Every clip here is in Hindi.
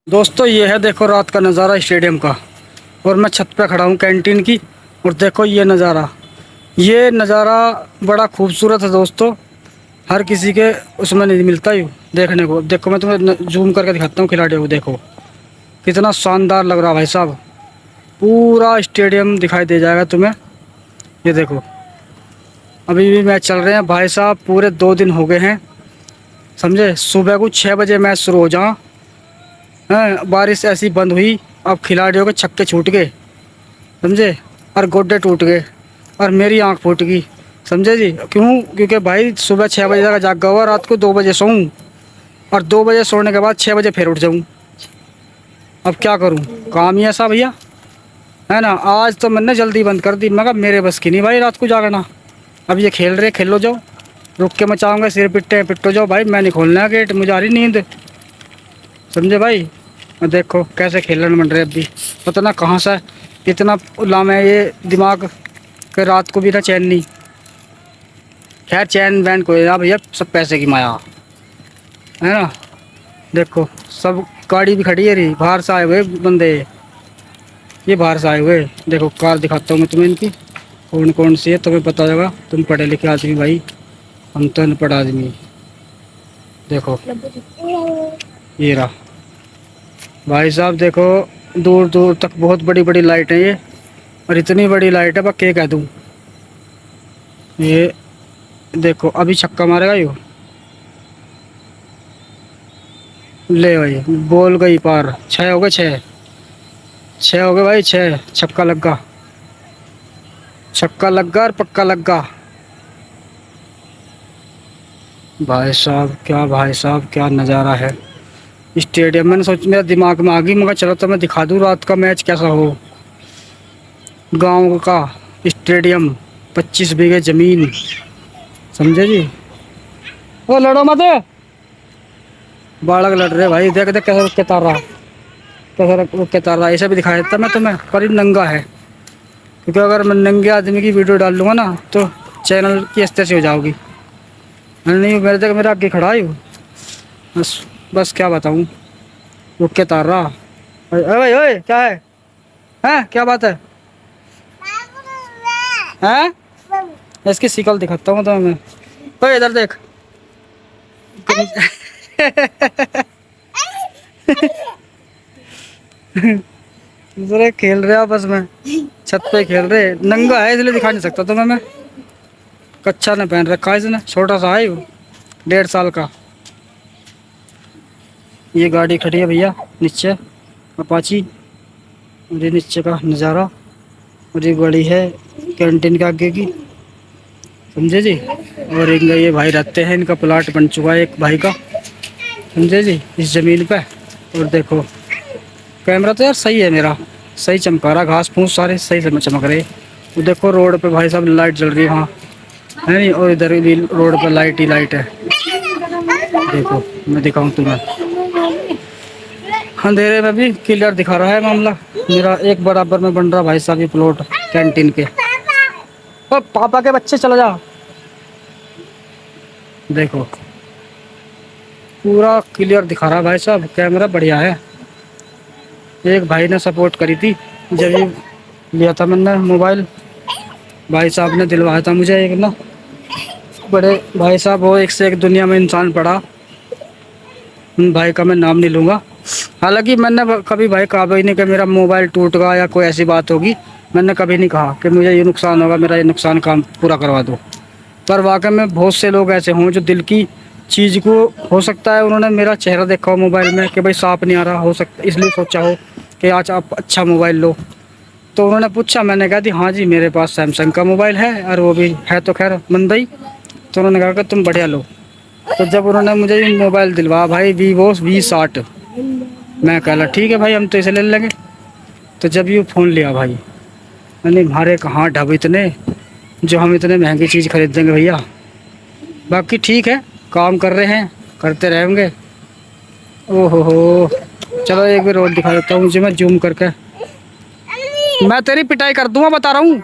दोस्तों ये है, देखो रात का नज़ारा स्टेडियम का। और मैं छत पे खड़ा हूँ कैंटीन की। और देखो ये नज़ारा बड़ा खूबसूरत है दोस्तों। हर किसी के उसमें नहीं मिलता ही देखने को। देखो मैं तुम्हें जूम करके दिखाता हूँ खिलाड़ियों को। देखो कितना शानदार लग रहा भाई साहब। पूरा स्टेडियम दिखाई दे जाएगा तुम्हें। ये देखो अभी भी मैच चल रहे हैं भाई साहब। पूरे 2 दिन हो गए हैं, समझे। सुबह को 6 बजे मैच शुरू हो जा हैं, बारिश ऐसी बंद हुई। अब खिलाड़ियों के छक्के छूट गए, समझे। और गोड्डे टूट गए और मेरी आंख फूट गई, समझे जी। क्यों? क्योंकि भाई सुबह 6 बजे तक जागा हुआ, रात को 2 बजे सोऊं और 2 बजे सोने के बाद 6 बजे फिर उठ जाऊं। अब क्या करूं, काम ही ऐसा भैया, है ना। आज तो मैंने जल्दी बंद कर दी। मैं कहा मेरे बस की नहीं भाई रात को जागना। अब ये खेल रहे, खेलो जाओ। रुक के मचाऊंगा, सिर पिट्टे पिट्टो जाओ भाई। मैं नहीं खोलना है गेट, मुझे आ रही नींद, समझे भाई। और देखो कैसे खेलने बन रहे अभी। पता ना कहाँ से इतना उलाम है ये दिमाग कि रात को भी ना चैन नहीं। खैर चैन वैन कोई ना भैया, सब पैसे की माया, है ना। देखो सब गाड़ी भी खड़ी है रही, बाहर से आए हुए बंदे। ये बाहर से आए हुए। देखो कार दिखाता हूँ मैं तुम्हें इनकी, कौन कौन सी है तुम्हें पता होगा। तुम पढ़े लिखे आदमी भाई, हम तो अनपढ़ आदमी। देखो ये रहा भाई साहब। देखो दूर दूर तक बहुत बड़ी बड़ी लाइट है ये। और इतनी बड़ी लाइट है बस क्या कह दूँ। ये देखो अभी छक्का मारेगा यो। ले भाई बॉल गई पार। 6 हो गए, 6 6 हो गए भाई, 6 छक्का लगा। छक्का लगा और पक्का लगा। भाई साहब क्या, भाई साहब क्या नज़ारा है स्टेडियम। मैंने सोच, मेरा दिमाग में आ गई, मगर चलो तो मैं दिखा दूँ रात का मैच कैसा हो। गांव का स्टेडियम, 25 बीघे ज़मीन, समझे जी। ओ लड़ो मत, बालक लड़ रहे भाई। देख देख कैसे रुक के तार रहा, कैसे रुक के तार रहा। ऐसा भी दिखाया देता मैं तुम्हें, पर ये नंगा है। क्योंकि अगर मैं नंगे आदमी की वीडियो डाल लूँगा ना तो चैनल की अस्तर से हो जाओगी। नहीं मेरे तक, मेरा आगे खड़ा है वो। बस बस क्या बताऊँ, रुक के तार रहा। ओए ओए ओए क्या है, हैं क्या बात है, हैं। इसकी शिकल दिखाता हूँ तो मैं। ओए इधर देख। दूसरे खेल रहे आपस में, छत पे खेल रहे। नंगा है इसलिए दिखा नहीं सकता तुम्हें मैं। कच्छा ने पहन रखा है इसने, छोटा सा है वो, 1.5 साल का। ये गाड़ी खड़ी है भैया नीचे, अपाची। और ये नीचे का नज़ारा। और ये गाड़ी है कैंटीन के आगे की, समझे जी। और इनका ये भाई रहते हैं, इनका प्लाट बन चुका है एक भाई का, समझे जी, इस ज़मीन पे। और देखो कैमरा तो यार सही है मेरा, सही चमका रहा। घास फूस सारे सही से चमक रहे। वो देखो रोड पे भाई साहब लाइट जल रही है वहाँ, है नहीं। और इधर भी रोड पे लाइट ही लाइट है। देखो मैं दिखाऊं तुम्हें, अंधेरे में भी क्लियर दिखा रहा है मामला मेरा। एक बराबर में बन रहा भाई साहब ये प्लॉट कैंटीन के। ओ पापा के बच्चे चला जा। देखो पूरा क्लियर दिखा रहा भाई साहब, कैमरा बढ़िया है। एक भाई ने सपोर्ट करी थी जब ये लिया था मैंने मोबाइल, भाई साहब ने दिलवाया था मुझे एक ना। बड़े भाई साहब वो एक से एक दुनिया में इंसान पड़ा। उन भाई का मैं नाम नहीं लूँगा। हालांकि मैंने कभी भाई कहा भी नहीं कि मेरा मोबाइल टूट गया या कोई ऐसी बात होगी। मैंने कभी नहीं कहा कि मुझे ये नुकसान होगा, मेरा ये नुकसान काम पूरा करवा दो। पर वाकई में बहुत से लोग ऐसे हों जो दिल की चीज़ को, हो सकता है उन्होंने मेरा चेहरा देखा हो मोबाइल में कि भाई साफ नहीं आ रहा, हो सकता इसलिए सोचा हो कि आज आप अच्छा मोबाइल लो। तो उन्होंने पूछा, मैंने कहा दी हाँ जी मेरे पास सैमसंग का मोबाइल है, और वो भी है तो खैर मंदा ही। तो उन्होंने कहा कि तुम बढ़िया लो। तो जब उन्होंने मुझे ये मोबाइल दिलवा भाई वीवो V60, मैं कहला ठीक है भाई हम तो इसे ले लेंगे। तो जब ये फ़ोन लिया भाई, मैंने हमारे कहाँ ढब इतने जो हम इतने महंगी चीज़ खरीद देंगे भैया। बाकी ठीक है, काम कर रहे हैं, करते रहेंगे। ओहो चलो एक बार और दिखा देता हूँ मुझे, मैं जूम करके। मैं तेरी पिटाई कर दूंगा बता रहा हूँ,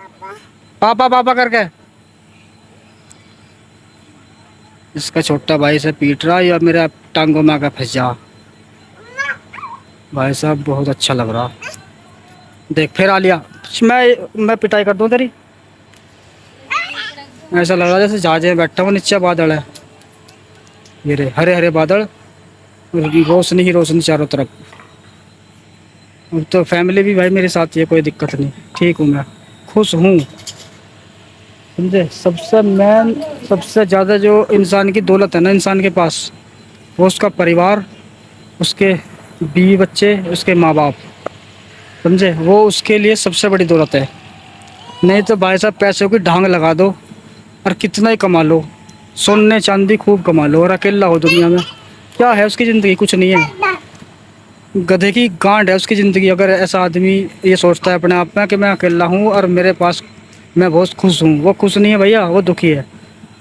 पापा पापा करके। इसका छोटा भाई से पीट रहा या मेरा टांगों में आकर फंस जा। भाई साहब बहुत अच्छा लग रहा। देख फिर आ लिया। मैं पिटाई कर दूं तेरी। ऐसा लग रहा है जैसे जहाज में बैठा हूँ, नीचे बादल है, ये रे हरे हरे बादल, रोशनी ही रोशनी चारों तरफ। अब तो फैमिली भी भाई मेरे साथ ही है, कोई दिक्कत नहीं, ठीक हूँ मैं, खुश हूँ। समझे, सबसे मेन, सबसे ज़्यादा जो इंसान की दौलत है ना इंसान के पास, वो उसका परिवार, उसके बीवी बच्चे, उसके माँ बाप। समझे, वो उसके लिए सबसे बड़ी दौलत है। नहीं तो भाई साहब पैसों की ढांग लगा दो और कितना ही कमा लो, सोने चांदी खूब कमा लो, और अकेला हो दुनिया में, क्या है उसकी ज़िंदगी? कुछ नहीं है। गधे की गांड है उसकी ज़िंदगी, अगर ऐसा आदमी ये सोचता है अपने आप में कि मैं अकेला हूँ और मेरे पास मैं बहुत खुश हूँ। वो खुश नहीं है भैया, वो दुखी है।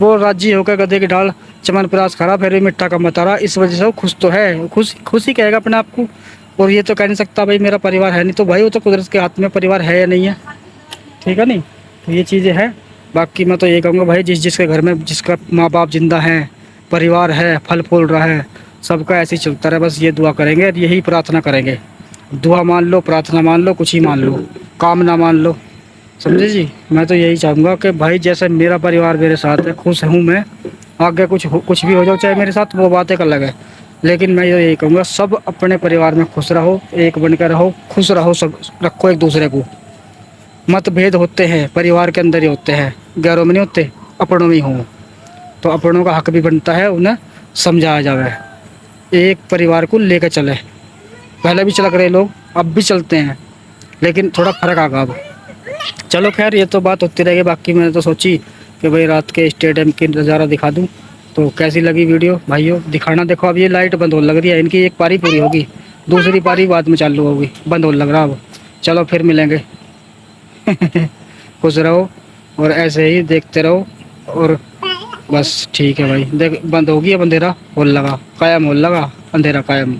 वो राजी होकर गधे की ढाल चमन प्रास खरा फिर भी मिट्टा का मतारा, इस वजह से वो खुश तो है, खुश खुश ही कहेगा अपने आप को। और ये तो कह नहीं सकता भाई मेरा परिवार है नहीं, तो भाई वो तो कुदरत के हाथ में परिवार है या नहीं है, ठीक है नहीं। तो ये चीज़ें हैं। बाकी मैं तो ये कहूँगा भाई, जिसके घर में जिसका माँ बाप जिंदा हैं, परिवार है, फल फूल रहा है, सबका ऐसे ही चलता रहे, बस ये दुआ करेंगे और यही प्रार्थना करेंगे। दुआ मान लो, प्रार्थना मान लो, कुछ ही मान लो, काम ना मान लो। समझे जी, मैं तो यही चाहूँगा कि भाई जैसे मेरा परिवार मेरे साथ है, खुश हूँ मैं। आगे कुछ भी हो जाओ चाहे मेरे साथ, वो बात एक अलग है। लेकिन मैं यही कहूँगा, सब अपने परिवार में खुश रहो, एक बनकर रहो, खुश रहो, सब रखो एक दूसरे को। मतभेद होते हैं परिवार के अंदर ही होते हैं, गैरों में नहीं होते, अपनों में ही हों। तो अपनों का हक भी बनता है उन्हें समझाया जाए, एक परिवार को लेकर चले। पहले भी चल रहे लोग, अब भी चलते हैं, लेकिन थोड़ा फर्क आ गया अब। चलो खैर, ये तो बात होती रहेगी। बाकी मैंने तो सोची कि भाई रात के स्टेडियम की नज़ारा दिखा दूँ। तो कैसी लगी वीडियो भाइयों, दिखाना। देखो अब ये लाइट बंद होने लग रही है, इनकी एक पारी पूरी होगी, दूसरी पारी बाद में चालू होगी, बंद होने लग रहा अब। चलो फिर मिलेंगे। खुश रहो और ऐसे ही देखते रहो, और बस ठीक है भाई। देख बंद होगी, अब अंधेरा होने लगा, कायम होने लगा, अंधेरा कायम।